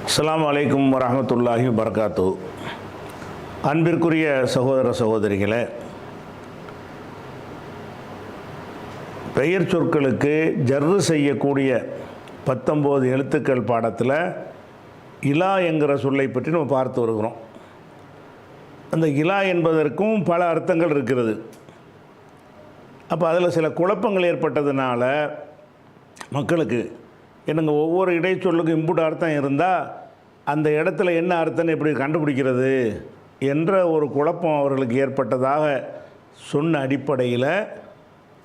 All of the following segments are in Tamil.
அஸ்ஸலாமு அலைக்கும் வரஹ்மத்துல்லாஹி வபரகாத்து. அன்பிற்குரிய சகோதர சகோதரிகளே, பெயர் சொற்களுக்கு ஜர்ரு செய்யக்கூடிய 19 எழுத்துக்கள் பாடத்தில் இலா என்கிற சொல்லை பற்றி நம்ம பார்த்து வருகிறோம். அந்த இலா என்பதற்கும் பல அர்த்தங்கள் இருக்கிறது. அப்போ அதில் சில குழப்பங்கள் ஏற்பட்டதுனால மக்களுக்கு என்னங்க ஒவ்வொரு இடைச்சொல்லுக்கும் இம்புட் அர்த்தம் இருந்தால் அந்த இடத்துல என்ன அர்த்தம்னு எப்படி கண்டுபிடிக்கிறது என்ற ஒரு குழப்பம் அவர்களுக்கு ஏற்பட்டதாக சொன்ன அடிப்படையில்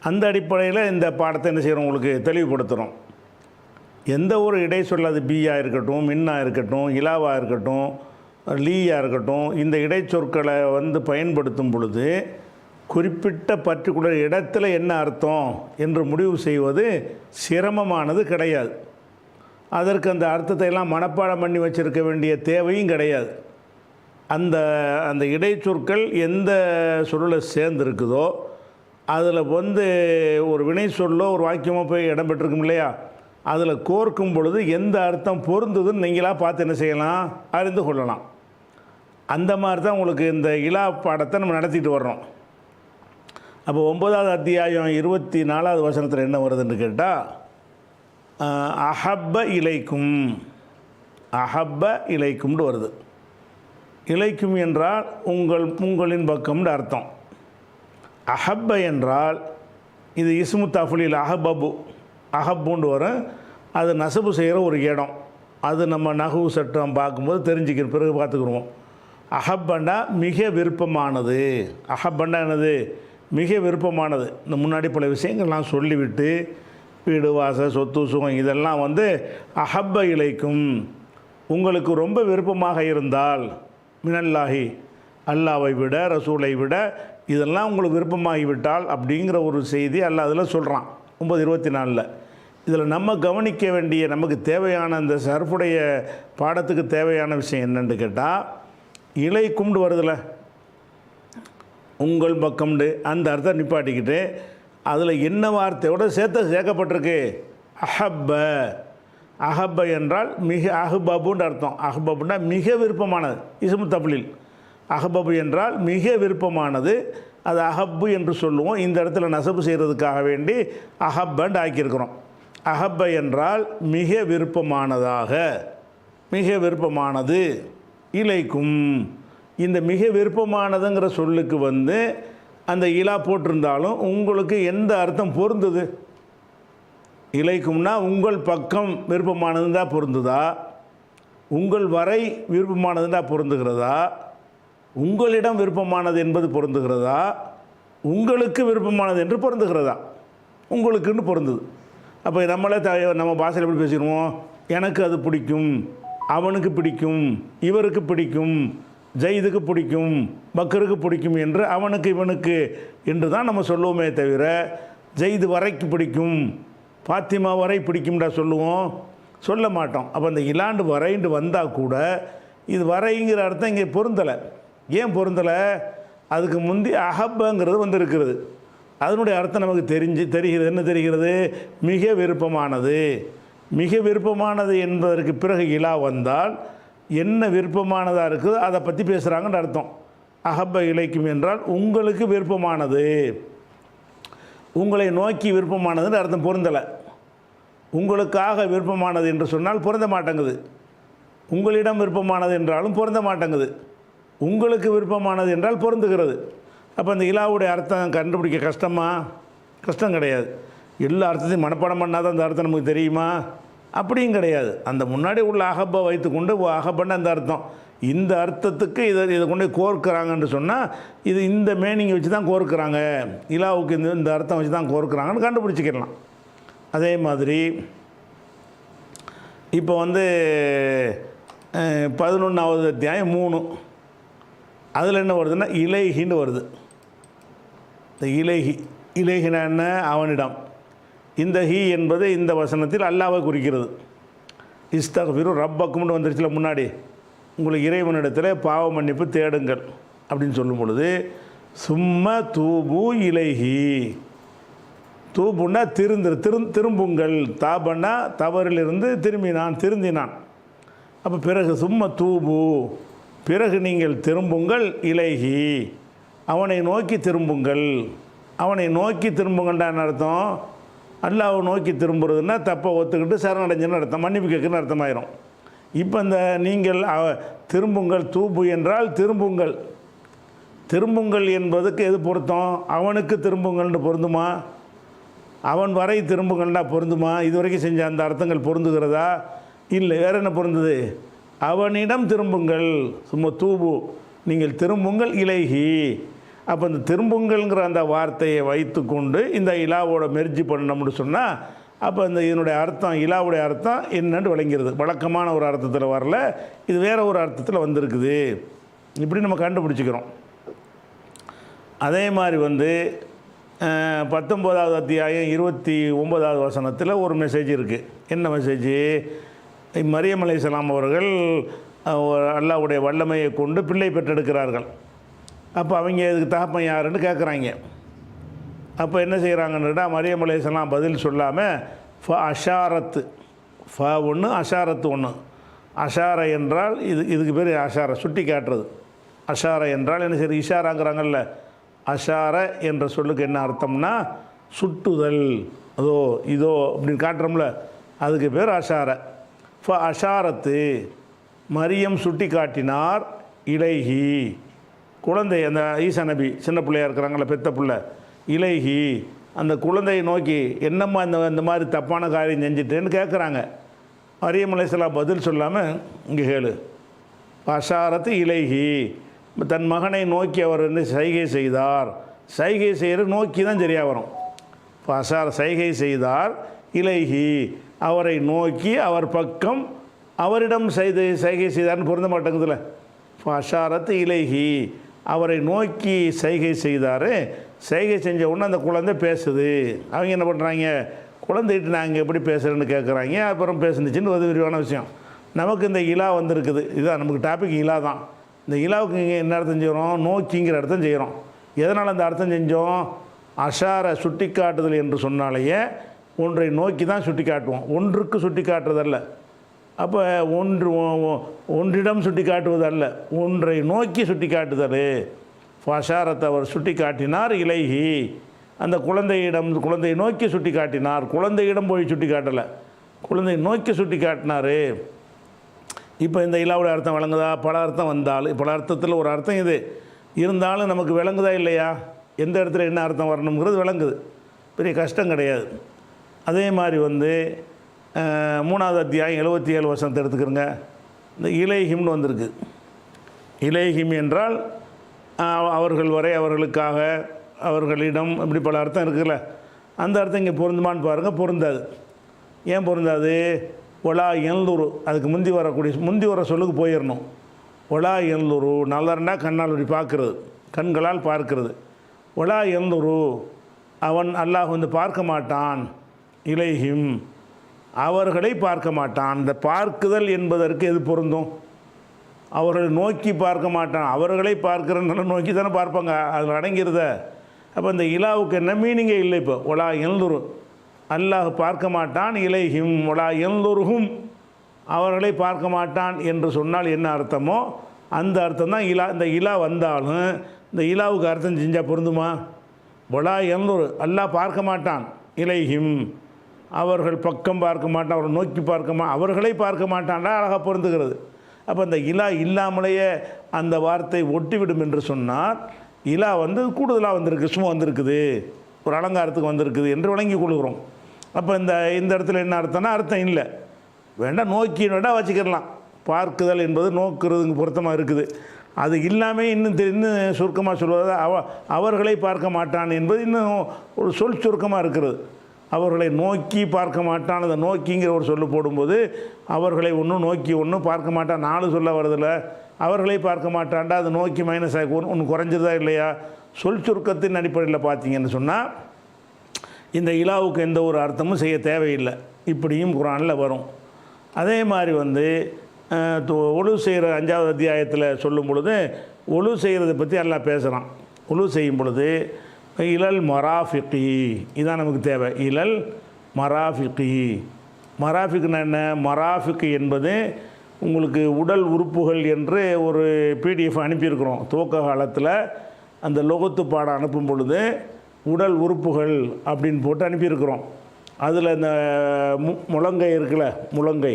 அந்த அடிப்படையில் இந்த பாடத்தை என்ன செய்கிறோம், உங்களுக்கு தெளிவுபடுத்துகிறோம். எந்த ஒரு இடைச்சொல், அது பீயாக இருக்கட்டும், மின்னாக இருக்கட்டும், இலாவாக இருக்கட்டும், லீயாக இருக்கட்டும், இந்த இடைச்சொற்களை பயன்படுத்தும் பொழுது குறிப்பிட்ட பர்டிகுலர் இடத்துல என்ன அர்த்தம் என்று முடிவு செய்வது சிரமமானது கிடையாது. அதற்கு அந்த அர்த்தத்தை எல்லாம் மனப்பாடம் பண்ணி வச்சுருக்க வேண்டிய தேவையும் கிடையாது. அந்த அந்த இடைச்சொற்கள் எந்த சொல்லில் சேர்ந்துருக்குதோ அதில் ஒரு வினை சொல்லோ ஒரு வாக்கியமோ போய் இடம்பெற்றிருக்கும் இல்லையா, அதில் கோர்க்கும் பொழுது எந்த அர்த்தம் பொருந்துதுன்னு நீங்களாக பார்த்து என்ன செய்யலாம், அறிந்து கொள்ளலாம். அந்த மாதிரி தான் உங்களுக்கு இந்த இலா பாடத்தை நம்ம நடத்திட்டு வர்றோம். அப்போ 9வது அத்தியாயம் 24வது வசனத்தில் என்ன வருதுன்னு கேட்டால், அஹப்ப இலைக்கும், அஹப்ப இலைக்கும்னு வருது. இலைக்கும் என்றால் உங்களின் பக்கம்னு அர்த்தம். அஹப்ப என்றால் இது இஸ்மு தஃலீல், அஹபபு, அஹப்புன்னு வரும். அது நசபு செய்கிற ஒரு இடம். அது நம்ம நகுவு சட்டம் பார்க்கும்போது தெரிஞ்சுக்கிற பிறகு பார்த்துக்குருவோம். அஹப்பண்டா மிக விருப்பமானது. அஹப்பண்டா என்னது, மிக விருப்பமானது. இந்த முன்னாடி பல விஷயங்கள்லாம் சொல்லிவிட்டு வீடு வாசல் சொத்து சுகம் இதெல்லாம் அஹப்ப இலைக்கும், உங்களுக்கு ரொம்ப விருப்பமாக இருந்தால், மினல்லாஹி, அல்லாவை விட ரசூலை விட இதெல்லாம் உங்களுக்கு விருப்பமாகிவிட்டால் அப்படிங்கிற ஒரு செய்தி அல்லாஹ் அதில் சொல்கிறான் 9:24. இதில் நம்ம கவனிக்க வேண்டிய, நமக்கு தேவையான அந்த சர்ஃபுடைய பாடத்துக்கு தேவையான விஷயம் என்னென்னு கேட்டால், இலைக்கும்னு வருதில்ல, உங்கள் பக்கம்ண்டு அந்த அர்த்தம் நிப்பாட்டிக்கிட்டு அதில் என்ன வார்த்தையோடு சேர்க்கப்பட்டிருக்கு, அஹப்ப. அஹப்ப என்றால் மிக, அஹ்பபுன்ற அர்த்தம். அஹ்பபுன்னா மிக விருப்பமானது, இஸ்மு தஃலீல். அஹ்பபு என்றால் மிக விருப்பமானது, அது அஹப்பு என்று சொல்லுவோம். இந்த இடத்துல நசபு செய்கிறதுக்காக வேண்டி அஹப்பன்னு ஆக்கியிருக்கிறோம். அஹப்ப என்றால் மிக விருப்பமானதாக, மிக விருப்பமானது. இலைக்கும், இந்த மிக விருப்பமானதுங்கிற சொல்லுக்கு அந்த இலா போட்டிருந்தாலும் உங்களுக்கு எந்த அர்த்தம் பொருந்துது? இலைக்கும்னா உங்கள் பக்கம் விருப்பமானது தான் பொருந்துதா, உங்கள் வரை விருப்பமானது தான் பொருந்துகிறதா, உங்களிடம் விருப்பமானது என்பது பொருந்துகிறதா, உங்களுக்கு விருப்பமானது என்று பொருந்துகிறதா? உங்களுக்குன்னு பொருந்துது. அப்போ நம்ம பாஷையில் எப்படி பேசிடுவோம், எனக்கு அது பிடிக்கும், அவனுக்கு பிடிக்கும், இவருக்கு பிடிக்கும், ஜெயிதுக்கு பிடிக்கும், பக்கருக்கு பிடிக்கும் என்று அவனுக்கு இவனுக்கு என்று தான் நம்ம சொல்லுவோமே தவிர, ஜெயிது வரைக்கு பிடிக்கும், பாத்திமா வரை பிடிக்கும்டா சொல்லுவோம், சொல்ல மாட்டோம். அப்போ அந்த இலாண்டு வரைண்டு வந்தால் கூட இது வரைங்கிற அர்த்தம் இங்கே பொருந்தலை. ஏன் பொருந்தலை? அதுக்கு முந்தி அஹப்பங்கிறது இருக்கிறது. அதனுடைய அர்த்தம் நமக்கு தெரிகிறது. என்ன தெரிகிறது? மிக விருப்பமானது. மிக விருப்பமானது என்பதற்கு பிறகு இலா வந்தால் என்ன விருப்பமானதாக இருக்குது அதை பற்றி பேசுகிறாங்கன்னு அர்த்தம். அஹப்ப இலைக்கும் என்றால் உங்களுக்கு விருப்பமானது, உங்களை நோக்கி விருப்பமானதுன்னு அர்த்தம் பொருந்தலை. உங்களுக்காக விருப்பமானது என்று சொன்னால் பொருந்த மாட்டேங்குது. உங்களிடம் விருப்பமானது என்றாலும் பொருந்த மாட்டேங்குது. உங்களுக்கு விருப்பமானது என்றால் பொருந்துகிறது. அப்போ அந்த இலாவுடைய அர்த்தம் கண்டுபிடிக்க கஷ்டமா? கஷ்டம் கிடையாது. எல்லா அர்த்தத்தையும் மனப்பாடம் பண்ணாதான் அந்த அர்த்தம் நமக்கு தெரியுமா? அப்படியும் கிடையாது. அந்த முன்னாடி உள்ள அஹப்பை வைத்துக்கொண்டு அஹப்பன்னு அந்த அர்த்தம், இந்த அர்த்தத்துக்கு இதை கொண்டு கோர்க்குறாங்கன்னு சொன்னால் இது இந்த மீனிங்கை வச்சு தான் கோர்க்குறாங்க, இலாவுக்கு இந்த அர்த்தம் வச்சு தான் கோர்க்குறாங்கன்னு கண்டுபிடிச்சிக்கலாம். அதே மாதிரி இப்போ 11வது அத்தியாயம் 3 அதில் என்ன வருதுன்னா இலைஹின்னு வருது. இந்த இலைஹினா என்ன, அவனிடம். இந்த ஹி என்பது இந்த வசனத்தில் அல்லாவை குறிக்கிறது. இஸ்தக்ஃபிரு ரப்பக்கும்னு வந்துருச்சுல முன்னாடி, உங்களுக்கு இறைவனிடத்தில் பாவ மன்னிப்பு தேடுங்கள் அப்படின்னு சொல்லும் பொழுது, சும்ம தூபு இலைஹி, தூபுன்னா திரும்புங்கள், தாபன்னா தவறிலிருந்து திருந்தினான். அப்போ பிறகு சும்ம தூபு, பிறகு நீங்கள் திரும்புங்கள், இலைஹி, அவனை நோக்கி திரும்புங்கள். அவனை நோக்கி திரும்புங்கள்டான்னு அர்த்தம். அல்லாஹ்வை நோக்கி திரும்புறதுன்னா தப்பை ஒத்துக்கிட்டு சரணடைஞ்சுன்னு அர்த்தம், மன்னிப்பு கேட்குன்னு அர்த்தமாயிரும். இப்போ இந்த நீங்கள் திரும்புங்கள், தூபு என்றால் திரும்புங்கள். திரும்புங்கள் என்பதுக்கு எது பொருத்தம்? அவனுக்கு திரும்புங்கள்னு பொருந்துமா? அவன் வரை திரும்புங்கள்னா பொருந்துமா? இதுவரைக்கும் செஞ்ச அந்த அர்த்தங்கள் பொருந்துகிறதா? இல்லை, வேறு என்ன பொருந்தது? அவனிடம் திரும்புங்கள், சும்மா தூபு, நீங்கள் திரும்புங்கள், இலைஹி. அப்போ இந்த திரும்புங்கள்ங்கிற அந்த வார்த்தையை வைத்து கொண்டு இந்த இலாவோட மெர்ஜி பண்ணணும்னு சொன்னால், அப்போ இந்த இதனுடைய அர்த்தம், இலாவுடைய அர்த்தம் என்னன்னு விளங்கிறது. வழக்கமான ஒரு அர்த்தத்தில் வரல, இது வேறு ஒரு அர்த்தத்தில் வந்திருக்குது. இப்படி நம்ம கண்டுபிடிச்சிக்கிறோம். அதே மாதிரி 19வது அத்தியாயம் 29வது வசனத்தில் ஒரு மெசேஜ் இருக்குது. என்ன மெசேஜ்? மரியம் அலைஹிஸ்ஸலாம் அவர்கள் அல்லாஹ்வுடைய வல்லமையை கொண்டு பிள்ளை பெற்றெடுக்கிறார்கள். அப்போ அவங்க இதுக்கு தகப்பன் யாருன்னு கேட்குறாங்க. அப்போ என்ன செய்கிறாங்கன்னுட்டா, மரியம் அலைஹிஸ்ஸலாம் பதில் சொல்லாமல் ஃப அஷாரத்து, ஃப ஒன்று அஷாரத்து ஒன்று. அஷார என்றால் இதுக்கு பேர் அஷார, சுட்டி காட்டுறது. அஷார என்றால் என்ன சரி, இஷாராங்கிறாங்கல்ல, அஷார என்ற சொல்லுக்கு என்ன அர்த்தம்னா சுட்டுதல், அதோ இதோ அப்படின்னு காட்டுறோம்ல, அதுக்கு பேர் அஷார. ஃப அஷாரத்து, மரியம் சுட்டி காட்டினார், இலைஹி, குழந்தை, அந்த ஈசா நபி சின்ன பிள்ளையாக இருக்கிறாங்கள, பெத்த பிள்ளை, இலைஹி, அந்த குழந்தையை நோக்கி என்னம்மா இந்த மாதிரி தப்பான காரியம் செஞ்சுட்டேன்னு கேட்குறாங்க. மரியம் அலைஹிஸ்ஸலாம் பதில் சொல்லாமல் இங்கே கேளு. அஷாரத்து இலைஹி, தன் மகனை நோக்கி அவர் வந்து சைகை செய்தார். சைகை செய்கிற நோக்கி தான் சரியாக வரும். அஷார் சைகை செய்தார், இலைஹி, அவரை நோக்கி, அவர் பக்கம், அவரிடம் சைகை செய்தார்னு பொருந்த மாட்டேங்குதுல. அஷாரத்து இலைஹி, அவரை நோக்கி சைகை செய்தார். சைகை செஞ்ச உடனே அந்த குழந்தை பேசுது. அவங்க என்ன பண்ணுறாங்க, குழந்தைகிட்ட நாங்கள் எப்படி பேசுகிறேன்னு கேட்குறாங்க. அப்புறம் பேசுனுச்சின்னு ஒரு விரிவான விஷயம். நமக்கு இந்த இலா வந்திருக்குது, இதுதான் நமக்கு டாபிக், இலா தான். இந்த இலாவுக்கு இங்கே என்ன அர்த்தம் செய்கிறோம்? நோக்கிங்கிற அர்த்தம் செய்கிறோம். எதனால் அந்த அர்த்தம் செஞ்சோம்? அஷார சுட்டி காட்டுதல் என்று சொன்னாலேயே ஒன்றை நோக்கி தான் சுட்டி காட்டுவோம், ஒன்றுக்கு சுட்டி காட்டுறதல்ல. அப்போ ஒன்றிடம் சுட்டி காட்டுவதல்ல, ஒன்றை நோக்கி சுட்டி காட்டுதல். ஃபஷாரத்தை அவர் சுட்டி காட்டினார், இலைஹி, அந்த குழந்தையை நோக்கி சுட்டி காட்டினார். குழந்தையிடம் போய் சுட்டி காட்டலை, குழந்தையை நோக்கி சுட்டி காட்டினார். இப்போ இந்த இலாவுடைய அர்த்தம் விளங்குதா? பல அர்த்தம் வந்தாலும், பல அர்த்தத்தில் ஒரு அர்த்தம் இது இருந்தாலும் நமக்கு விளங்குதா இல்லையா? எந்த இடத்துல என்ன அர்த்தம் வரணுங்கிறது விளங்குது, பெரிய கஷ்டம் கிடையாது. அதே மாதிரி 3வது அத்தியாயம் 77 வசனத்தை எடுத்துக்கிறோங்க. இந்த இலைஹிம்னு வந்திருக்கு. இலைஹிம் என்றால் அவர்கள் வரை, அவர்களுக்காக, அவர்களிடம், இப்படி பல அர்த்தம் இருக்குல்ல. அந்த அர்த்தம் இங்கே பொருந்துமான்னு பாருங்கள், பொருந்தாது. ஏன் பொருந்தாது? ஒலா எல்லுரு, அதுக்கு முந்தி வர சொல்லுக்கு போயிடணும். ஒலா எல்லுரு, நல்லர்னா கண்ணால் இப்படி பார்க்குறது, கண்களால் பார்க்கிறது. ஒலா எல்லுரு, அவன் அல்லாஹ் பார்க்க மாட்டான், இலைஹிம், அவர்களை பார்க்க மாட்டான். இந்த பார்க்குதல் என்பதற்கு எது பொருந்தும்? அவர்களை நோக்கி பார்க்க மாட்டான், அவர்களை பார்க்குறதுனால நோக்கி தானே பார்ப்பாங்க, அதில் அடங்கிறத. அப்போ இந்த இலாவுக்கு என்ன மீனிங்கே இல்லை. இப்போ ஒலா எல்லுரு, அல்லாஹ் பார்க்க மாட்டான், இலைஹிம், ஒலா எல்லுருஹும், அவர்களை பார்க்க மாட்டான் என்று சொன்னால் என்ன அர்த்தமோ அந்த அர்த்தம் தான் இலா. இந்த இலா வந்தாலும் இந்த இலாவுக்கு அர்த்தம் செஞ்சால் பொருந்துமா? ஒலா எல்லுரு, அல்லாஹ் பார்க்க மாட்டான், இலைஹிம், அவர்கள் பக்கம் பார்க்க மாட்டான், அவர்கள் நோக்கி அவர்களை பார்க்க மாட்டான்டா அழகாக பொருந்துகிறது. அப்போ அந்த இலா இல்லாமலேயே அந்த வார்த்தை ஒட்டிவிடும் என்று சொன்னால், இலா கூடுதலாக வந்திருக்கு, சும்மா வந்திருக்குது, ஒரு அலங்காரத்துக்கு வந்திருக்குது என்று வழங்கி கொள்கிறோம். அப்போ இந்த இடத்துல என்ன அர்த்தம்னா அர்த்தம் இல்லை, வேண்டாம், நோக்கி வேண்டாம் வச்சுக்கிடலாம். பார்க்குதல் என்பது நோக்குறதுக்கு பொருத்தமாக இருக்குது. அது இல்லாமல் இன்னும் சுருக்கமாக சொல்வது அவர்களை பார்க்க மாட்டான் என்பது இன்னும் ஒரு சொல் சுருக்கமாக இருக்கிறது. அவர்களை நோக்கி பார்க்க மாட்டான், அதை நோக்கிங்கிற ஒரு சொல்லு போடும்போது அவர்களை நோக்கி பார்க்க மாட்டான், 4 சொல்ல வருதில்ல. அவர்களை பார்க்க மாட்டான்டா, அது நோக்கி மைனஸ் ஆகி ஒன்று குறைஞ்சதா இல்லையா? சொல் சுருக்கத்தின் அடிப்படையில் பார்த்தீங்கன்னு சொன்னால் இந்த இலாவுக்கு எந்த ஒரு அர்த்தமும் செய்ய தேவையில்லை. இப்படியும் குர்ஆனில் வரும். அதே மாதிரி ஒழு செய்கிற 5வது அத்தியாயத்தில் சொல்லும் பொழுது ஒழு செய்கிறத பற்றி எல்லாம் பேசுகிறான். ஒழு செய்யும் பொழுது இலல் மராஃபிகி, இதான் நமக்கு தேவை. இலல் மராஃபிகி, மராஃபிக்னா என்ன? மராஃபிக் என்பது உங்களுக்கு உடல் உறுப்புகள் என்று ஒரு பிடிஎஃப் அனுப்பியிருக்கிறோம். துவக்க காலத்தில் அந்த லோகத்து பாடம் அனுப்பும் பொழுது உடல் உறுப்புகள் அப்படின்னு போட்டு அனுப்பியிருக்கிறோம். அதில் இந்த முழங்கை இருக்குல்ல, முழங்கை,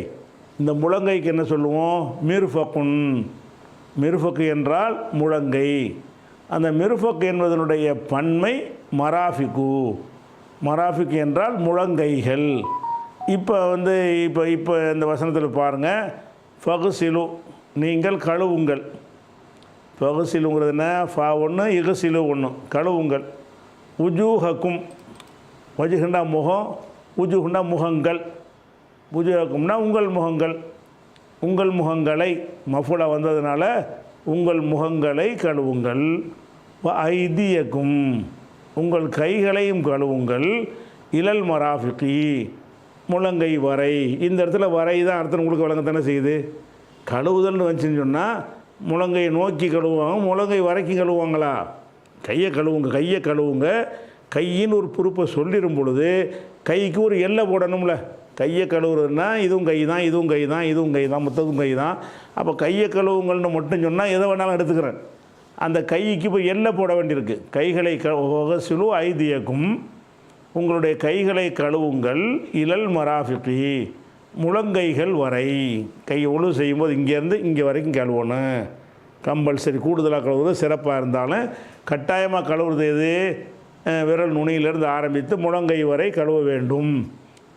இந்த முழங்கைக்கு என்ன சொல்லுவோம்? மிர்ஃபக்குன். மிர்ஃபக்கு என்றால் முழங்கை. அந்த மிர்ஃபக் என்பதனுடைய பன்மை மராஃபிகு. மராஃபிக் என்றால் முழங்கைகள். இப்போ இப்போ இந்த வசனத்தில் பாருங்கள், ஃபகுசிலு, நீங்கள் கழுவுங்கள். ஃபகுசிலுங்கிறது என்ன? ஃபா ஒன்று, இகுசிலு ஒன்று, கழுவுங்கள். உஜூஹக்கும், வஜுகுண்டா முகம், உஜுகுண்டா முகங்கள், உஜூஹக்கும்னா உங்கள் முகங்கள், உங்கள் முகங்களை மஃபூலா வந்ததுனால உங்கள் முகங்களை கழுவுங்கள். ஐதியக்கும், உங்கள் கைகளையும் கழுவுங்கள். இலல் மராஃபிகி, முழங்கை வரை. இந்த இடத்துல வரை தான் அர்த்தம் உங்களுக்கு வழங்கத்தானே செய்யுது. கழுவுதல்னு வந்துச்சுன்னு சொன்னால் முழங்கையை நோக்கி கழுவுவாங்க, முழங்கை வரைக்கும் கழுவுவாங்களா? கையை கழுவுங்க, கையை கழுவுங்க. கையின்னு ஒரு பொறுப்பை சொல்லிடும் பொழுது கைக்கு ஒரு எல்லை போடணும்ல. கையை கழுவுறதுன்னா இதுவும் கை தான், இதுவும் கை தான், இதுவும் கை தான், மொத்தமும் கை தான். அப்போ கையை கழுவுங்கள்னு மட்டும் சொன்னால் எதை வேணாலும் எடுத்துக்கிறேன். அந்த கைக்கு இப்போ எல்லை போட வேண்டியிருக்கு. கைகளை வகசிலு ஐதியக்கும், உங்களுடைய கைகளை கழுவுங்கள். இலல் மராஃபிகி, முழங்கைகள் வரை. கை ஒழு செய்யும்போது இங்கேருந்து இங்கே வரைக்கும் கழுவணும். கம்பல்சரி. கூடுதலாக கழுவுறது சிறப்பாக இருந்தாலும் கட்டாயமாக கழுவுறது எது? விரல் நுனியிலிருந்து ஆரம்பித்து முழங்கை வரை கழுவ வேண்டும்.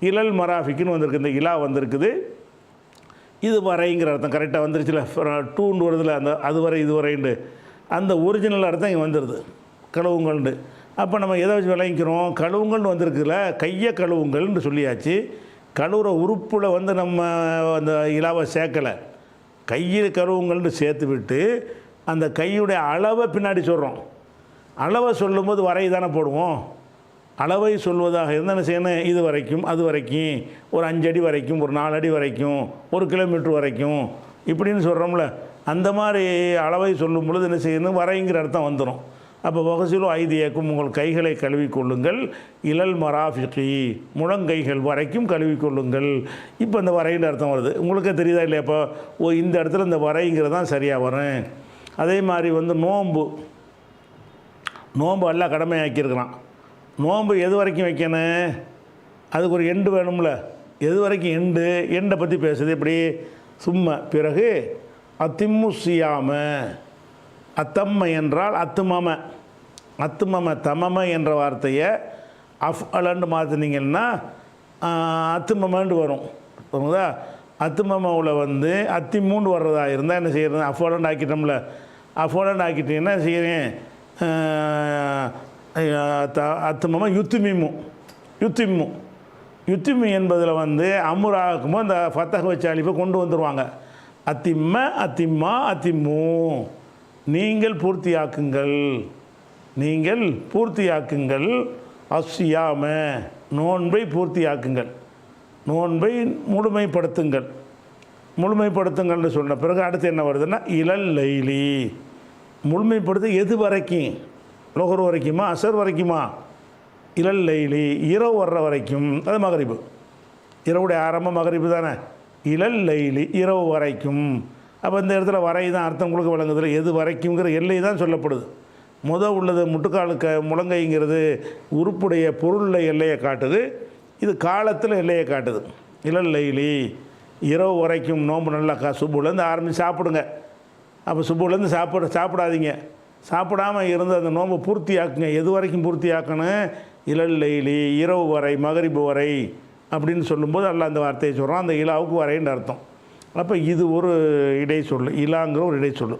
இலல் மராஃபிக்குன்னு வந்திருக்கு, இந்த இலா வந்திருக்குது. இது வரைங்கிற அர்த்தம் கரெக்டாக வந்துருச்சுல. டூன்னு வருதுல, அந்த அது வரை இது வரைண்டு அந்த ஒரிஜினல் அர்த்தம் இங்கே வந்துடுது, கழுவுங்கள்ண்டு. அப்போ நம்ம எதை வச்சு விளங்கிக்கிறோம்? கழுவுங்கள்னு வந்திருக்குதுல, கையை கழுவுங்கள்னு சொல்லியாச்சு. கழுவுற உறுப்பில் நம்ம அந்த இலாவை சேர்க்கலை. கையில் கழுவுங்கள்னு சேர்த்து விட்டு அந்த கையுடைய அளவை பின்னாடி சொல்கிறோம். அளவை சொல்லும்போது வரை தானே போடுவோம். அளவை சொல்வதாக இருந்தால் என்ன செய்யணும்? இது வரைக்கும், அது வரைக்கும், ஒரு 5 அடி வரைக்கும், ஒரு 4 அடி வரைக்கும், 1 கிலோமீட்டர் வரைக்கும் இப்படின்னு சொல்கிறோம்ல. அந்த மாதிரி அளவை சொல்லும் பொழுது என்ன செய்யணும்? வரைங்கிற அர்த்தம் வந்துடும். அப்போ வகசிலு ஐதியக்கும், உங்கள் கைகளை கழுவிக்கொள்ளுங்கள். இலல் மராஃபிகி, முழங்கைகள் வரைக்கும் கழுவிக்கொள்ளுங்கள். இப்போ இந்த வரைங்கிற அர்த்தம் வருது. உங்களுக்கே தெரியுதா இல்லையா? இப்போ இந்த இடத்துல இந்த வரைங்கிறது தான் சரியாக வரும். அதே மாதிரி நோன்பு எல்லாம் கடமையாக்கியிருக்கிறான். நோன்பு எது வரைக்கும் வைக்கணும்? அதுக்கு ஒரு எண்டு வேணும்ல. எது வரைக்கும் எண்டை பற்றி பேசுது. எப்படி? சும்மா பிறகு அத்திம்மு சியாம. அத்தம்ம என்றால் அத்துமம. அத்துமம தமம என்ற வார்த்தையை அஃப்அலன்னு மாற்றினீங்கன்னா அத்துமமன்னு வரும். புரியுதா? அத்துமமவில் அத்திமூண்டு வர்றதா இருந்தால் என்ன செய்யறது? அஃப்அலன்னு ஆக்கிட்டோம்ல. அஃப்அலன்னு ஆக்கிட்டீங்கன்னா செய்கிறேன் அத்துமமா யுத்திம்மு என்பதில் அமுராகுமோ இந்த ஃபத்தக வச்ச அலிஃபை கொண்டு வந்துடுவாங்க. அத்திம்மு, நீங்கள் பூர்த்தியாக்குங்கள். அஸ்ஸியாம, நோன்பை பூர்த்தியாக்குங்கள், நோன்பை முழுமைப்படுத்துங்கள்னு சொன்ன பிறகு அடுத்து என்ன வருதுன்னா இலல் லைலி. முழுமைப்படுத்த எது வரைக்கும்? லோகர் வரைக்குமா, அசர் வரைக்குமா? இலல் லைலி, இரவு வர்ற வரைக்கும். அது மகரிபு, இரவுடைய ஆரம்பம் மகரிபு தானே. இலல் லைலி, இரவு வரைக்கும். அப்போ இந்த இடத்துல வரை தான் அர்த்தம் உங்களுக்கு வழங்குதில்லை. எது வரைக்குங்கிற எல்லை தான் சொல்லப்படுது. உள்ளது முட்டுக்காலுக்கு முழங்கைங்கிறது உறுப்புடைய பொருளில் எல்லையை காட்டுது. இது காலத்தில் எல்லையை காட்டுது. இலல் லைலி, இரவு வரைக்கும். நோன்பு நல்லா சுப்புலேருந்து ஆரம்பித்து சாப்பிடுங்க. அப்போ சுப்புலேருந்து சாப்பிடாதீங்க. சாப்பிடாமல் இருந்து அந்த நோன்பை பூர்த்தியாக்குங்க. எது வரைக்கும் பூர்த்தியாக்கணும்? இலல் லைலி, இரவு வரை, மகரிபு வரை அப்படின்னு சொல்லும்போது அல்ல அந்த வார்த்தையை சொல்கிறோம். அந்த இலாவுக்கு வரைன்னு அர்த்தம். அப்போ இது ஒரு இடை சொல்லு, இலாங்கிற ஒரு இடை சொல்லு.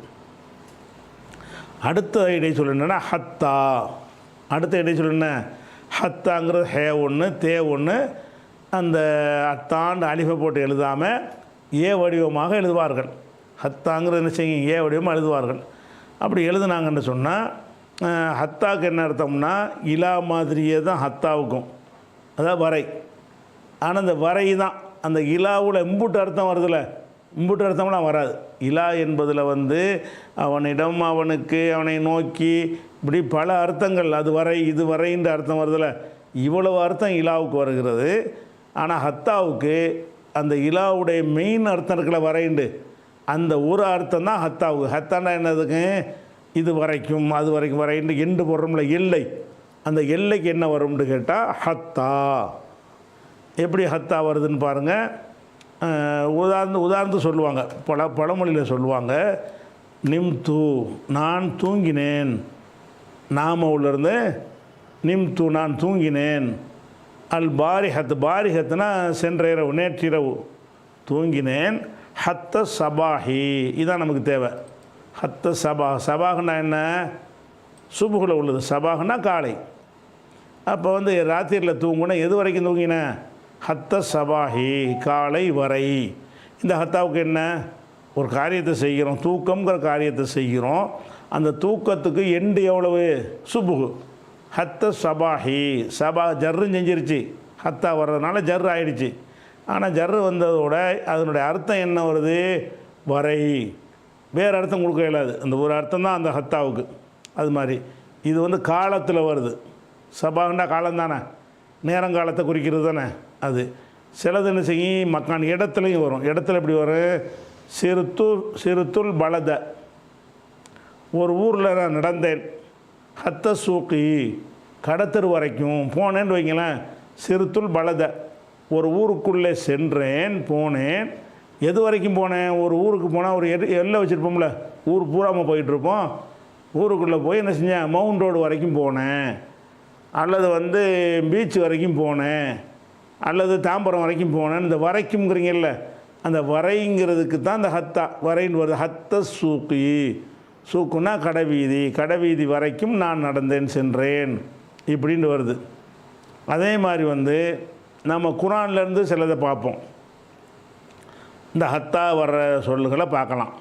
அடுத்த இடை சொல்லு என்னென்னா ஹத்தா. அடுத்த இடை சொல்லு என்ன? ஹத்தாங்கிறது ஹே ஒன்று, தே ஒன்று. அந்த அத்தாண்டு அலிஃபை போட்டு எழுதாமல் ஏ வடிவமாக எழுதுவார்கள். ஹத்தாங்கிறது என்ன செய்யும்? ஏ வடிவமாக எழுதுவார்கள். அப்படி எழுதுனாங்கன்னு சொன்னால் ஹத்தாவுக்கு என்ன அர்த்தம்னா இலா மாதிரியே தான் ஹத்தாவுக்கும், அதான் வரை. ஆனால் அந்த வரை தான் அந்த இலாவில் இம்புட்டு அர்த்தம் வருதில்ல, இம்புட்டு அர்த்தம்லாம் வராது. இலா என்பதில் அவனிடம், அவனுக்கு, அவனை நோக்கி, இப்படி பல அர்த்தங்கள். அது வரை, இது வரைன்ற அர்த்தம் வருதில்ல, இவ்வளவு அர்த்தம் இலாவுக்கு வருகிறது. ஆனால் ஹத்தாவுக்கு அந்த இலாவுடைய மெயின் அர்த்தம் இருக்கல வரைண்டு, அந்த ஒரு அர்த்தம் தான் ஹத்தாவுக்கு. ஹத்தானா என்னதுக்கு, இது வரைக்கும் அது வரைக்கும் வரைண்டு எண்டு போடுறோம்ல எல்லை, அந்த எல்லைக்கு என்ன வரும்னு கேட்டால் ஹத்தா. எப்படி ஹத்தா வருதுன்னு பாருங்கள். உதாரணத்து சொல்லுவாங்க, பழமொழியில் சொல்லுவாங்க, நிம்து நான் தூங்கினேன், நாமவுலேருந்து நிம்து நான் தூங்கினேன், அல் பாரிஹத் பாரிஹத்னா சென்ற இரவு நேற்றிரவு தூங்கினேன், ஹத்த சபாஹி இதான் நமக்கு தேவை. ஹத்த சபாஹ்னா என்ன, சுபுகில் உள்ளது, சபாஹ்னா காலை. அப்போ வந்து ராத்திரியில் தூங்குனா எது வரைக்கும் தூங்கினேன், ஹத்த சபாஹி காலை வரை. இந்த ஹத்தாவுக்கு என்ன, ஒரு காரியத்தை செய்கிறோம், தூக்கங்கிற காரியத்தை செய்கிறோம், அந்த தூக்கத்துக்கு எண்டு எவ்வளவு, சுபுகு. ஹத்த சபாஹி சபா ஜர்ரு செஞ்சிருச்சு, ஹத்தா வர்றதுனால ஜர்ரு ஆயிடுச்சு. ஆனால் ஜர்ரு வந்ததோட அதனுடைய அர்த்தம் என்ன வருது, வரை. வேறு அர்த்தம் கொடுக்க இயலாது, அந்த ஒரு அர்த்தம் தான் அந்த ஹத்தாவுக்கு. அது மாதிரி இது வந்து காலத்தில் வருது. சபாகண்டா காலம் தானே, நேரங்காலத்தை குறிக்கிறது தானே. அது சிலது என்ன செய்யும், மக்கான் இடத்துலையும் வரும். இடத்துல எப்படி வரும், சிறுத்துள் பலத, ஒரு ஊரில் நான் நடந்தேன், ஹத்த சூக்கி கடத்தரு வரைக்கும் போனேன்னு வைங்களேன், சிறுத்துள் பலத ஒரு ஊருக்குள்ளே சென்றேன் போனேன். எது வரைக்கும் போனேன், ஒரு ஊருக்கு போனால் ஒரு எல்லை வச்சுருப்போம்ல, ஊர் பூராமல் போயிட்டுருப்போம். ஊருக்குள்ளே போய் என்ன செஞ்சேன், மவுண்ட் ரோடு வரைக்கும் போனேன், அல்லது வந்து பீச் வரைக்கும் போனேன், அல்லது தாம்பரம் வரைக்கும் போனேன். இந்த வரைக்கும்ங்கிறீங்கல்ல, அந்த வரைங்கிறதுக்கு தான் இந்த ஹத்தா வரைன்னு வருது. ஹத்த சூக்கி, சூக்குன்னா கடைவீதி, கடைவீதி வரைக்கும் நான் நடந்தேன் சென்றேன் இப்படின்னு வருது. அதே மாதிரி வந்து நம்ம குரான்லேருந்து சிலதை பார்ப்போம். இந்த ஹத்தா வர்ற சொல்லுகளை பார்க்கலாம்.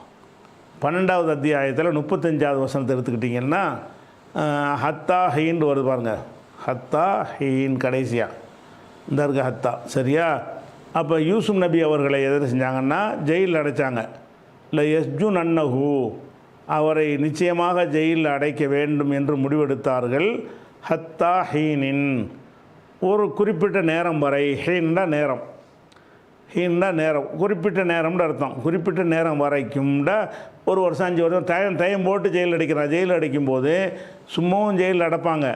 12வது அத்தியாயத்தில் 35வது வசனத்தை எடுத்துக்கிட்டிங்கன்னா ஹத்தா ஹீன்னு வருது பாருங்கள். ஹத்தா ஹீன் கடைசியாக இந்த இருக்க ஹத்தா, சரியா. அப்போ யூசுப் நபி அவர்களை எதிர் செஞ்சாங்கன்னா ஜெயிலில் அடைச்சாங்க. இல்லை எஸ்ஜு நன்னஹூ, அவரை நிச்சயமாக ஜெயிலில் அடைக்க வேண்டும் என்று முடிவெடுத்தார்கள். ஹத்தா ஹீனின், ஒரு குறிப்பிட்ட நேரம் வரை. ஹீன்னா நேரம், ஹீன்னா நேரம், குறிப்பிட்ட நேரம்னு அர்த்தம். குறிப்பிட்ட நேரம் வரைக்கும்ட ஒரு வருஷம் 5 வருஷம் டைம் போட்டு ஜெயிலில் அடைக்கிறான். ஜெயிலில் அடைக்கும்போது சும்மாவும் ஜெயிலில் அடைப்பாங்க.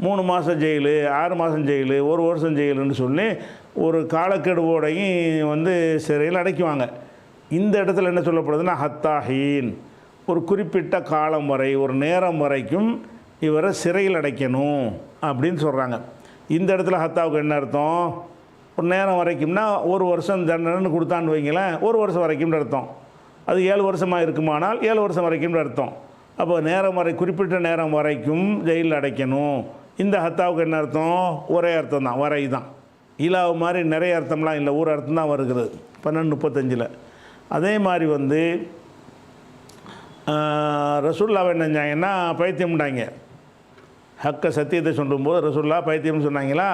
3 மாதம் ஜெயிலு, 6 மாதம் ஜெயிலு, 1 வருஷம் ஜெயிலுன்னு சொல்லி ஒரு காலக்கெடுவோடையும் வந்து சிறையில் அடைக்குவாங்க. இந்த இடத்துல என்ன சொல்லப்படுதுன்னா ஹத்தாஹீன், ஒரு குறிப்பிட்ட காலம் வரை, ஒரு நேரம் வரைக்கும் இவரை சிறையில் அடைக்கணும் அப்படின்னு சொல்கிறாங்க. இந்த இடத்துல ஹத்தாவுக்கு என்ன அர்த்தம், ஒரு நேரம் வரைக்கும்னா 1 வருஷம் தண்டனைன்னு கொடுத்தான்னு வைங்களேன், 1 வருஷம் வரைக்கும்னு அர்த்தம். அது 7 வருஷமாக இருக்குமானால் 7 வருஷம் வரைக்கும்னு அர்த்தம். அப்போ நேரம் வரை, குறிப்பிட்ட நேரம் வரைக்கும் ஜெயிலில் அடைக்கணும். இந்த ஹத்தாவுக்கு என்ன அர்த்தம், ஒரே அர்த்தம் தான், வரை தான். இலாவு மாதிரி நிறைய அர்த்தம்லாம் இல்லை, ஒரு அர்த்தம் தான் வருகிறது 12:35. அதே மாதிரி வந்து ரசூல்லாவை என்ன செஞ்சாங்கன்னா பைத்தியம்டாங்க. ஹக்க சத்தியத்தை சொல்லும்போது ரசூல்லா பைத்தியம்னு சொன்னாங்களா,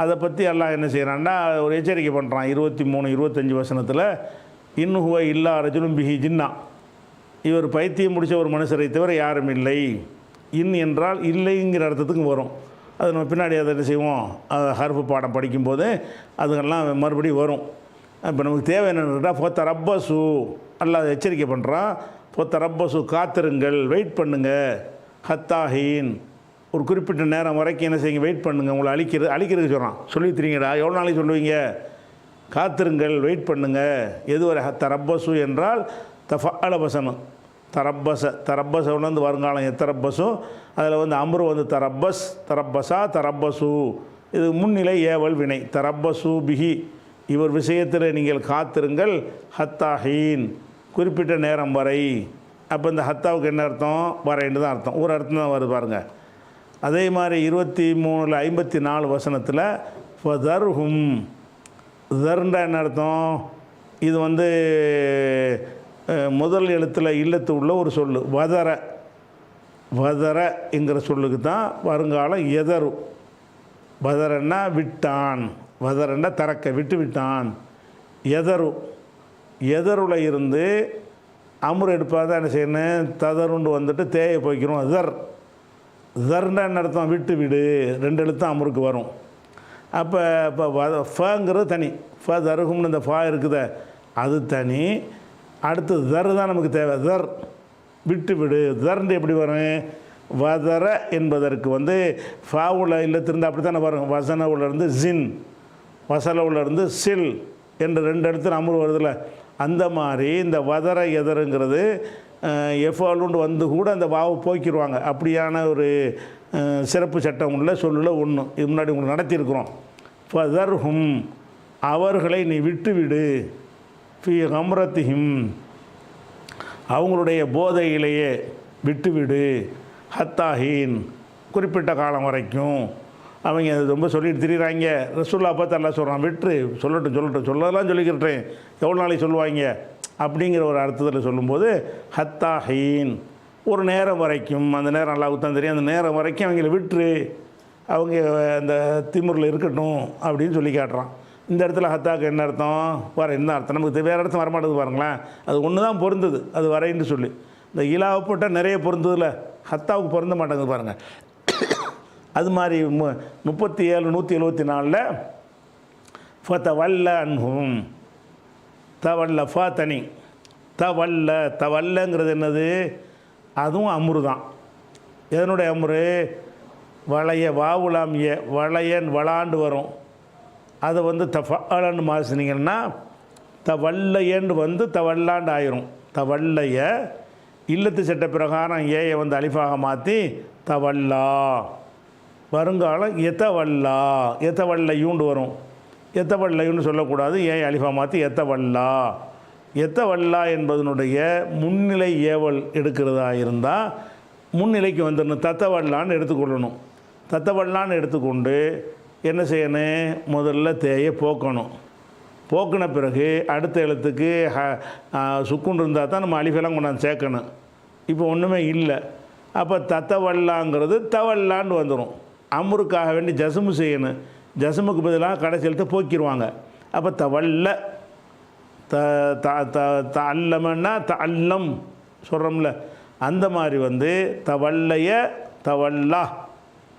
அதை பற்றி எல்லாம் என்ன செய்கிறான்னா ஒரு எச்சரிக்கை பண்ணுறான். 23, 25 வசனத்தில் இன்னுஹுவ இல்லா ரஜுலும் பிஹி ஜின்னா, இவர் பைத்தியம் முடித்த ஒரு மனுஷரை தவிர யாரும் இல்லை. இன் என்றால் இல்லைங்கிற அர்த்தத்துக்கு வரும். அது நம்ம பின்னாடி அதை என்ன செய்வோம், ஹர்ஃபு பாடம் படிக்கும்போது அதுக்கெல்லாம் மறுபடியும் வரும். இப்போ நமக்கு தேவை என்னென்னு கேட்டால் பொத்த ரப்பசு, அல்லாஹ் எச்சரிக்கை பண்ணுறான். பொத்த ரப்பசு, காத்திருங்கள், வெயிட் பண்ணுங்கள். ஹத்தாஹீன், ஒரு குறிப்பிட்ட நேரம் வரைக்கும் என்ன செய்யுங்க, வெயிட் பண்ணுங்கள். உங்களை அழிக்கிறதுக்கு சொல்கிறான். சொல்லி தெரியுங்கடா, எவ்வளோ நாளைக்கு சொல்லுவீங்க, காத்திருங்கள், வெயிட் பண்ணுங்கள். எதுவரை தரப்பசு என்றால் தஃஅல வசனம், தரப்பச வந்து வருங்காலம் எத்தரப்பசும், அதில் வந்து அம்ரு வந்து தரப்பசா தரப்பசு, இது முன்னிலை ஏவல் வினை. தரப்பசு பிஹி, இவர் விஷயத்தில் நீங்கள் காத்திருங்கள். ஹத்தாஹீன், குறிப்பிட்ட நேரம் வரை. அப்போ இந்த ஹத்தாவுக்கு என்ன அர்த்தம், வரைன்னு தான் அர்த்தம். ஒரு அர்த்தம் தான் வருது பாருங்கள். அதே மாதிரி 23:54 வசனத்தில் ஃபதர்ஹும், தர்ண்டா என்ன அர்த்தம், இது வந்து முதல் எழுத்தில் இல்லத்து உள்ள ஒரு சொல். வதர என்கிற சொல்லுக்கு தான் வருங்காலம் எதரு. வதரன்னா விட்டான், வதரன்னா தரக்க, விட்டு விட்டான். எதருல இருந்து அமுர் எடுப்பாக தான் என்ன செய்யணும், ததருண்டு வந்துட்டு தேயை போய்க்கிறோம். தர்னா என்ன அர்த்தம், விட்டு விடு, 2 எழுத்து அமுருக்கு வரும். அப்போ இப்போ ஃபங்கிறது தனி, தருகும்னு இந்த ஃபா இருக்குதே அது தனி. அடுத்து தர் தான் நமக்கு தேவை. தர் விட்டு விடு. தர்ன்னு எப்படி வரும்? வதர என்பதற்கு வந்து ஃபாவுல இல்லத்திருந்து அப்படி தானே வரும். வசனவுலேருந்து ஜின், வசலவுலேருந்து சில் என்று 2 இடத்துல அமுறு வருதில்ல. அந்த மாதிரி இந்த வதர எதருங்கிறது எஃபாலுண்டு வந்து கூட அந்த வாவை போக்கிடுவாங்க. அப்படியான ஒரு சிறப்பு சட்டம் உள்ள சொல்லில் ஒன்று இது முன்னாடி உங்களுக்கு நடத்தியிருக்கிறோம். ஃபதர்ஹும் அவர்களை நீ விட்டுவிடு, ஃபி ஹம்ரத்திஹிம் அவங்களுடைய போதையிலேயே விட்டுவிடு, ஹத்தாஹீன் குறிப்பிட்ட காலம் வரைக்கும். அவங்க ரொம்ப சொல்லிட்டு திரிகிறாங்க. ரசூல்லா பார்த்து எல்லாம் சொல்கிறான், விட்டுரு, சொல்லட்டும் சொல்லலாம் சொல்லிக்கிட்டேன், எவ்வளோ நாளைக்கு சொல்லுவாங்க அப்படிங்கிற ஒரு அர்த்தத்தில் சொல்லும்போது ஹத்தாஹீன் ஒரு நேரம் வரைக்கும், அந்த நேரம் அல்லாஹ்வுக்கு தான் தெரியும், அந்த நேரம் வரைக்கும் அவங்கள விட்டுரு, அவங்க அந்த திமுறில் இருக்கட்டும் அப்படின்னு சொல்லி காட்டுறான். இந்த இடத்துல ஹத்தாக்கு என்ன அர்த்தம்? வர என்ன அர்த்தம்? நமக்கு வேறு இடத்துல வரமாட்டேது பாருங்களேன். அது ஒன்று தான் பொருந்தது, அது வரைன்னு சொல்லி. இந்த இலாவை போட்டால் நிறைய பொருந்ததில்ல, ஹத்தாவுக்கு பொருந்த மாட்டேங்குது பாருங்கள். அது மாதிரி 37 174 ஃபதவல்ல அன்ஹும், தவல்ல ஃபா தனி, தவல்லங்கிறது என்னது? அதுவும் அமுரு தான். எதனுடைய அமுரு? வளைய வாவுலாமிய வளையன் வளாண்டு வரும். அதை வந்து தஃபாலன்னு மாசினீங்கன்னா தவல்லையன்னு வந்து தவல்லாண்டு ஆயிரும். தவல்லைய இல்லத்து சட்ட பிரகாரம் ஏயை வந்து அலிஃபாக மாற்றி தவல்லா, வருங்காலம் எத்தவல்லையூண்டு வரும். எத்தவல்லையுன்னு சொல்லக்கூடாது, ஏன் அலிஃபா மாற்றி எத்தவல்லா என்பதனுடைய முன்னிலை ஏவல் எடுக்கிறதா இருந்தால் முன்னிலைக்கு வந்துடணும். தத்தவல்லான்னு எடுத்துக்கொள்ளணும். தத்தவல்லான்னு எடுத்துக்கொண்டு என்ன செய்யணும்? முதல்ல தேயை போக்கணும். போக்கின பிறகு அடுத்த எழுத்துக்கு சுக்குன் இருந்தால் தான் நம்ம அலிஃபெல்லாம் கொண்டாந்து சேர்க்கணும். இப்போ ஒன்றுமே இல்லை. அப்போ தத்தவல்லாங்கிறது தவல்லான்னு வந்துடும். அம்ருக்காக வேண்டி ஜசுமு செய்யணும். ஜசுமுக்கு பதிலாக கடைசி எழுத்தை போக்கிடுவாங்க. அப்போ தவல்ல தல்லமன்னா தல்லம் சொல்கிறோம்ல, அந்த மாதிரி வந்து தவல்லைய தவல்லா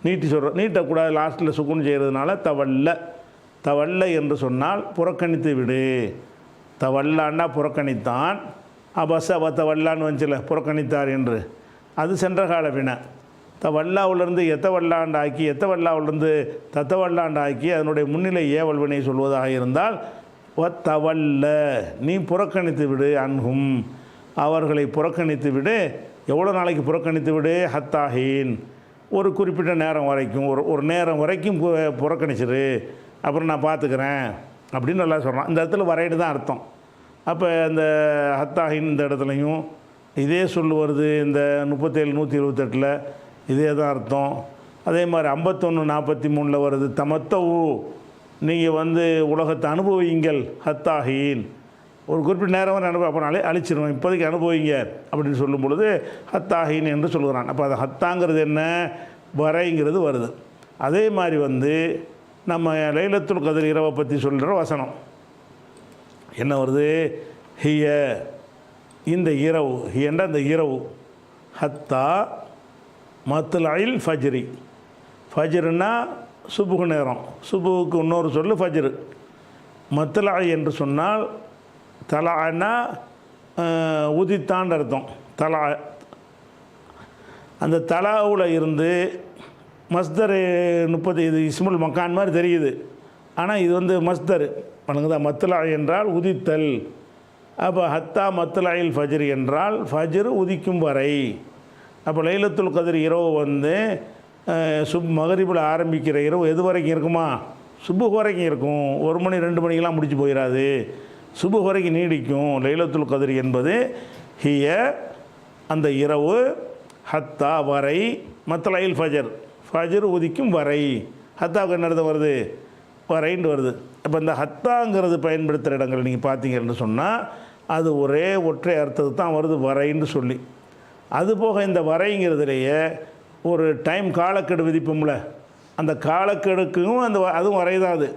நீட்டி சொல்கிறோம். நீட்டக்கூடாது, லாஸ்ட்டில் சுக்குன் செய்கிறதுனால தவல்ல என்று சொன்னால் புறக்கணித்து விடு. தவல்லான்னா புறக்கணித்தான். அபச தவல்லான்னு வந்துச்சுல புறக்கணித்தார் என்று, அது சென்ற கால வினை. தவல்லாவிலிருந்து எத்தவல்லாண்டாக்கி எத்தவல்லாவிலிருந்து தத்தவல்லாண்டாக்கி அதனுடைய முன்னிலை ஏவல் வினை சொல்வதாக இருந்தால் தவல்ல நீ புறக்கணித்து விடு, அன்ஹும் அவர்களை புறக்கணித்து விடு. எவ்வளோ நாளைக்கு புறக்கணித்து விடு? ஹத்தாஹீன் ஒரு குறிப்பிட்ட நேரம் வரைக்கும், ஒரு நேரம் வரைக்கும் புறக்கணிச்சிரு, அப்புறம் நான் பார்த்துக்கிறேன் அப்படின்னு நல்லா சொல்கிறான். இந்த இடத்துல வரையிட்டு தான் அர்த்தம். அப்போ இந்த ஹத்தாஹின் இந்த இடத்துலையும் இதே சொல் வருது. இந்த 37 128 இதே தான் அர்த்தம். அதே மாதிரி 51 43 வருது. தமத்தவு நீங்கள் வந்து உலகத்தை அனுபவியுங்கள், ஹத்தாஹீன் ஒரு குறிப்பிட்ட நேரம் வரை அப்புறம் அழிச்சிருவோம், இப்போதைக்கு அனுபவிங்க அப்படின்னு சொல்லும் பொழுது ஹத்தாஹீன் என்று சொல்கிறான். அப்போ அது ஹத்தாங்கிறது என்ன? வரைங்கிறது வருது. அதே மாதிரி வந்து நம்ம லைலத்துல் கத்ர் இரவை பற்றி சொல்கிற வசனம் என்ன வருது? ஹிய இந்த இரவு, ஹியன்ற அந்த இரவு, ஹத்தா மத்லஇல் ஃபஜ்ரி, ஃபஜ்ருன்னா சுபுகு நேரம், சுபுவுக்கு இன்னொரு சொல்லு ஃபஜ்ரு. மத்லா என்று சொன்னால் தலான்னா உதித்தான்னு அர்த்தம். தலா அந்த தலாவில் இருந்து மஸ்தர் 30 இது இஸ்முல் மக்கான் மாதிரி தெரியுது. ஆனால் இது வந்து மஸ்தர் வணங்குதா. மத்லா என்றால் உதித்தல். அப்போ ஹத்தா மத்லாயில் ஃபஜ்ர் என்றால் ஃபஜ்ர் உதிக்கும் வரை. அப்போ லைலத்துல் கத்ர் இரவு வந்து மகரிபில் ஆரம்பிக்கிற இரவு எது வரைக்கும் இருக்குமா? சுபுஹ் வரைக்கும் இருக்கும். 1 மணி 2 மணிக்கெலாம் முடிச்சு போயிடாது, சுபுஹ் வரைக்கும் நீடிக்கும். லைலத்துல் கத்ர் என்பது ஹிய அந்த இரவு, ஹத்தா வரை, மத்லாயில் ஃபஜர் ஃபஜர் உதிக்கும் வரை. ஹத்தாவுக்கு என்ன அர்த்தம் வருது? வரைன்னு வருது. அப்போ இந்த ஹத்தாங்கிறது பயன்படுத்துகிற இடங்கள் நீங்கள் பார்த்தீங்கன்னு சொன்னால் அது ஒரே ஒற்றை அர்த்தத்துக்கு தான் வருது, வரைன்னு சொல்லி. அதுபோக இந்த வரைங்கிறதுலையே ஒரு டைம் காலக்கெடு விதிப்போம்ல, அந்த காலக்கெடுக்கும் அதுவும் வரைதான். அது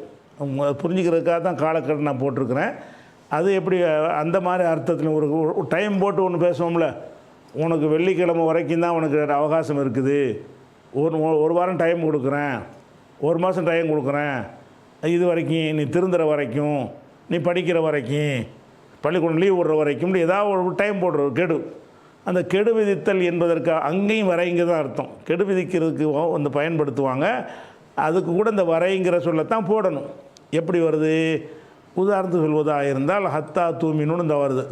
புரிஞ்சுக்கிறதுக்காக தான் காலக்கெடு நான் போட்டிருக்கிறேன். அது எப்படி அந்த மாதிரி அர்த்தத்தில் ஒரு டைம் போட்டு ஒன்று பேசுவோம்ல, உனக்கு வெள்ளிக்கிழமை வரைக்கும் தான் உனக்கு அவகாசம் இருக்குது, ஒரு வாரம் டைம் கொடுக்குறேன், 1 மாதம் டைம் கொடுக்குறேன், இது வரைக்கும், நீ திருந்துற வரைக்கும், நீ படிக்கிற வரைக்கும், பள்ளிக்கூடம் லீவ் விடுற வரைக்கும், ஏதாவது ஒரு டைம் போடுற கெடு. அந்த கெடு விதித்தல் என்பதற்கு அங்கேயும் வரைங்க தான் அர்த்தம். கெடு விதிக்கிறதுக்கு வந்து பயன்படுத்துவாங்க. அதுக்கு கூட இந்த வரைங்கிற சொல்லத்தான் போடணும். எப்படி வருது? உதாரணத்துக்கு சொல்வதாக இருந்தால் ஹத்தா தூமினுன்னு இந்த வருது.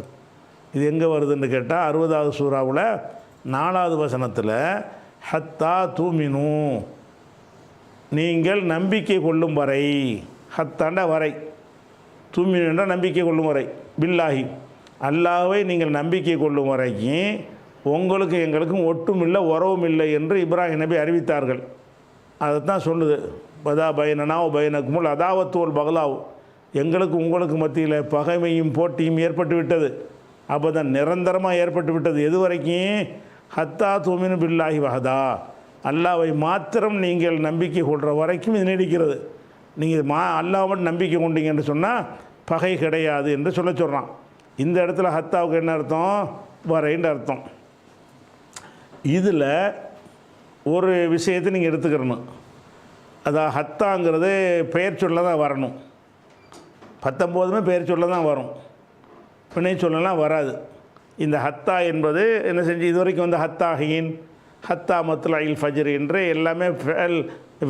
இது எங்கே வருதுன்னு கேட்டால் 60வது சூறாவில் 4வது வசனத்தில் ஹத்தா தூமினு, நீங்கள் நம்பிக்கை கொள்ளும் வரை. ஹத்தாண்ட வரை, தூமினு என்ற நம்பிக்கை கொள்ளும் வரை, பில்லாஹி அல்லாஹ்வை நீங்கள் நம்பிக்கை கொள்ளும் வரைக்கும் உங்களுக்கும் எங்களுக்கும் ஒட்டும் இல்லை, உறவும் இல்லை என்று இப்ராஹிம் நபி அறிவித்தார்கள். அதைத்தான் சொல்லுது. பதா பயனனாவ் பயனக்குமுல் அதாவத்துவல் பகலாவ், எங்களுக்கு உங்களுக்கு மத்தியில் பகைமையும் போட்டியும் ஏற்பட்டு விட்டது. அப்போ தான் நிரந்தரமாக ஏற்பட்டு விட்டது. எது வரைக்கும்? ஹத்தா தூமினு பில்லாஹி வஹதா, அல்லாஹ்வை மாத்திரம் நீங்கள் நம்பிக்கை கொள்கிற வரைக்கும் இது நீடிக்கிறது. நீங்கள் அல்லாஹ் மட்டும் நம்பிக்கை கொண்டீங்கன்னு சொன்னால் பகை கிடையாது என்று சொல்கிறான். இந்த இடத்துல ஹத்தாவுக்கு என்ன அர்த்தம்? வரைன்னு அர்த்தம். இதில் ஒரு விஷயத்தை நீங்கள் எடுத்துக்கிறணும். அதான் ஹத்தாங்கிறது பெயர் சொல்ல தான் வரணும். 19மே பெயர் சொல்ல தான் வரும், வினை சொல்லலாம் வராது. இந்த ஹத்தா என்பது என்ன செஞ்சு இது வரைக்கும் வந்து ஹத்தாஹீன், ஹத்தா மத்லஇல் ஃபஜ்ர் என்று எல்லாமே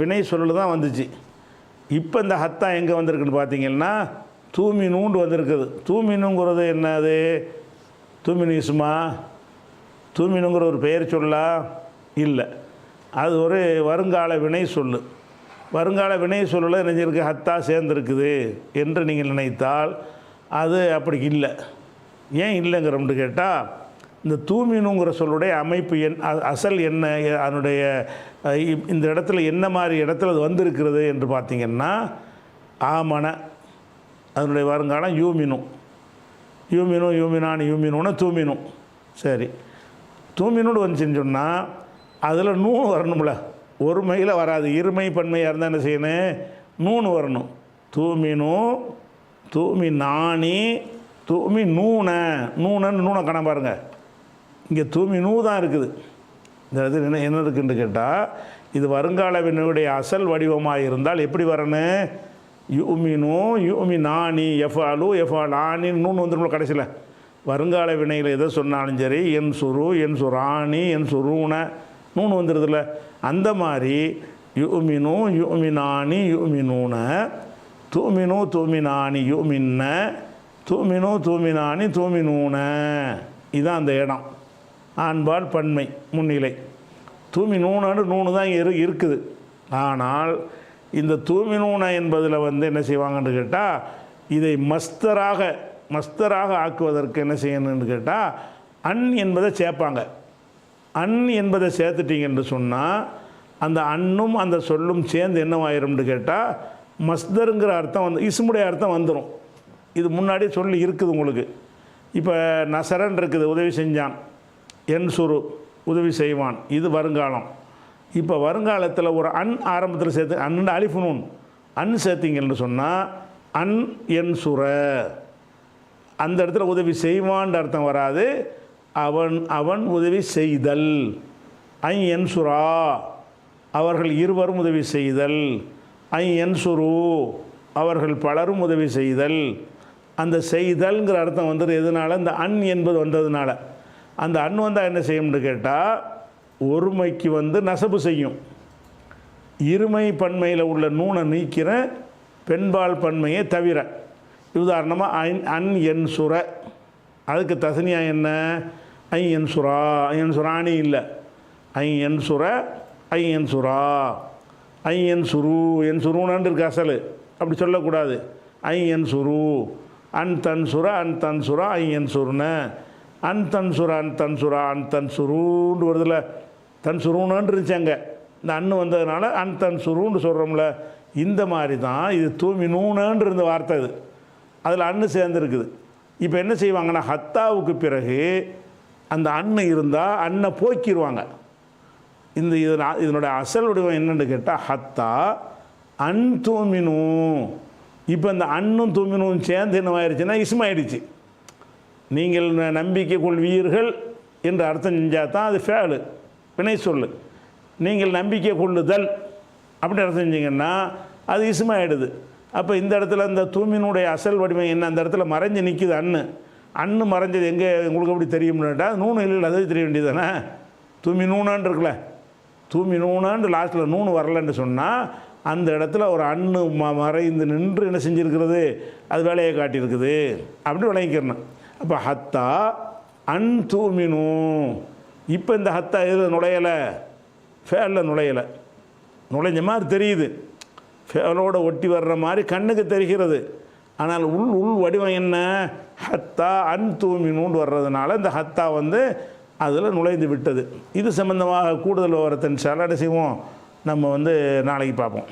வினை சொல்லு தான் வந்துச்சு. இப்போ இந்த ஹத்தா எங்கே வந்திருக்குன்னு பார்த்தீங்கன்னா தூமினூண்டு வந்திருக்குது. தூமினுங்கிறது என்னது? தூமினு இஸ்மா, தூமினுங்கிற ஒரு பெயர் சொல்லா இல்லை, அது ஒரு வருங்கால வினை சொல்லு. வருங்கால வினை சொல்லில் நினைஞ்சிருக்கு ஹத்தா சேர்ந்துருக்குது என்று நீங்கள் நினைத்தால் அது அப்படி இல்லை. ஏன் இல்லைங்கிறோம்னு கேட்டால், இந்த தூமினுங்கிற சொல்லுடைய அமைப்பு அசல் என்ன, அதனுடைய இந்த இடத்துல என்ன மாதிரி இடத்துல அது வந்திருக்கிறது என்று பார்த்திங்கன்னா ஆமன, அதனுடைய வருங்காலம் யூமினு, யூமினு யூமினானு யூமினுன்னு தூமினு. சரி, தூமினோடு வந்துச்சுன்னு சொன்னால் அதில் நூன் வரணும்ல, ஒருமையில் வராது. இருமை பன்மையாக இருந்தால் என்ன செய்யணும்? நூன் வரணும். தூமினு, தூமி நாணி, தூமி நூனை, நூனன்னு நூனை காண பாருங்கள். இங்கே தூமி நூ தான் இருக்குது. இந்த இது என்ன இருக்குன்னு கேட்டால், இது வருங்கால வினையுடைய அசல் வடிவமாக இருந்தால் எப்படி வரணும்? யூமினு யூமி நாணி எஃபாலு எஃபால் ஆனின்னு நூன் வந்துடும் கடைசியில். வருங்கால வினையில் எதை சொன்னாலும் சரி, என் சுரு, என் சுராணி, என் சுருன நூன் வந்துடுதுல்ல. அந்த மாதிரி யுமினு யுமினானி யுமினூன, தூமினு தூமினானி யுமின்ன, தூமினு தூமினானி தூமினூன. இதுதான் அந்த இடம். ஆண்பால் பன்மை முன்னிலை. தூமினூனு நூனு தான் இருக்குது. ஆனால் இந்த தூமினூன என்பதில் வந்து என்ன செய்வாங்கன்னு கேட்டால், இதை மஸ்தராக ஆக்குவதற்கு என்ன செய்யணும்னு கேட்டால் அன் என்பதை சேர்ப்பாங்க. அன் என்பதை சேர்த்துட்டிங்கன்னு சொன்னால் அந்த அன்னும் அந்த சொல்லும் சேர்ந்து என்னவாயிரும்னு கேட்டால் மஸ்தருங்கிற அர்த்தம் வந்து இஸ்முடைய அர்த்தம் வந்துடும். இது முன்னாடி சொல்லி இருக்குது உங்களுக்கு. இப்போ நசரன் இருக்குது, உதவி செஞ்சான். என் சுரு, உதவி செய்வான், இது வருங்காலம். இப்போ வருங்காலத்தில் ஒரு அன் ஆரம்பத்தில் சேர்த்து, அன்னு அலிஃபுனூன் அன் சேர்த்திங்கன்னு சொன்னால் அன் என் சுர, அந்த இடத்துல உதவி செய்வான்ற அர்த்தம் வராது. அவன் உதவி செய்தல். ஐ என் சுரா, அவர்கள் இருவரும் உதவி செய்தல். ஐ என் சுரு, அவர்கள் பலரும் உதவி செய்தல். அந்த செய்தல்ங்கிற அர்த்தம் வந்துடுது எதனால? இந்த அன் என்பது வந்ததுனால. அந்த அன் வந்தால் என்ன செய்யும்னு கேட்டால் ஒருமைக்கு வந்து நசபு செய்யும். இருமை பன்மையில் உள்ள நூனை நீக்கிற பெண்பால் பன்மையை தவிர. உதாரணமாக அன் என் சுர, அதுக்கு தசனியா என்ன? ஐ என் சுரா, ஐயன் சுராணி இல்லை, ஐ என் சுர, ஐ என் சுரா, ஐ என் சுரு, என் சுருன்னு இருக்கு அசல், அப்படி சொல்லக்கூடாது. ஐ என் சுரு, அன் தன் சுர, அன் தன் சுரா, ஐ என் சுருன, அன் தன் சுர, அன் தன் சுரா, அன் தன் சுருன்னு வருதுல. தன் சுருன்னு இருந்துச்சாங்க, இந்த அன்னு வந்ததுனால அன் தன் சுருன்னு சொல்கிறோம்ல. இந்த மாதிரி தான் இது தூமி நூனன்று இருந்த வார்த்தை. இது அதில் அன்னு சேர்ந்துருக்குது. இப்போ என்ன செய்வாங்கன்னா ஹத்தாவுக்கு பிறகு அந்த அன்னு இருந்தால் அன்னை போக்கிடுவாங்க. இதனுடைய அசல் வடிவம் என்னென்னு கேட்டால் ஹத்தா அன் தூமினு. இப்போ இந்த அன்னும் தூமினும் சேர்ந்து என்னவாயிருச்சுன்னா இஸ்மாயிடுச்சு. நீங்கள் நம்பிக்கை கொள்வீர்கள் என்று அர்த்தம் செஞ்சால் தான் அது ஃபேலு, வினை சொல்லு. நீங்கள் நம்பிக்கை கொள்ளுதல் அப்படின்னு அர்த்தம் செஞ்சிங்கன்னா அது இஸ்மாயிடுது. அப்போ இந்த இடத்துல இந்த தூமினுடைய அசல் வடிவம் என்ன, அந்த இடத்துல மறைஞ்சு நிற்கிது அன்னு மறைஞ்சது எங்கே உங்களுக்கு எப்படி தெரியும்னுட்டா நூனு இல்லை, அது தெரிய வேண்டியது தானே. தூமி நூனான்னு இருக்குல்ல, தூமி நூனான்னு லாஸ்ட்டில் நூனு வரலன்னு சொன்னால் அந்த இடத்துல ஒரு அன்னு மறைந்து நின்று என்ன செஞ்சுருக்கிறது, அது வேலையை காட்டியிருக்குது அப்படி விளங்கிக்கிறணும். அப்போ ஹத்தா அன் தூமினும், இப்போ இந்த ஹத்தா எது நுழையலை, ஃபேலில் நுழைஞ்ச மாதிரி தெரியுது, ஃபேலோட ஒட்டி வர்ற மாதிரி கண்ணுக்கு தெரிகிறது. ஆனால் உள் வடிவம் என்ன, ஹத்தா அன் தூமினுன்னு வர்றதுனால இந்த ஹத்தா அதில் நுழைந்து விட்டது. இது சம்பந்தமாக கூடுதல் விவரத்தின் சாலடை செய்வோம், நம்ம நாளைக்கு பார்ப்போம்.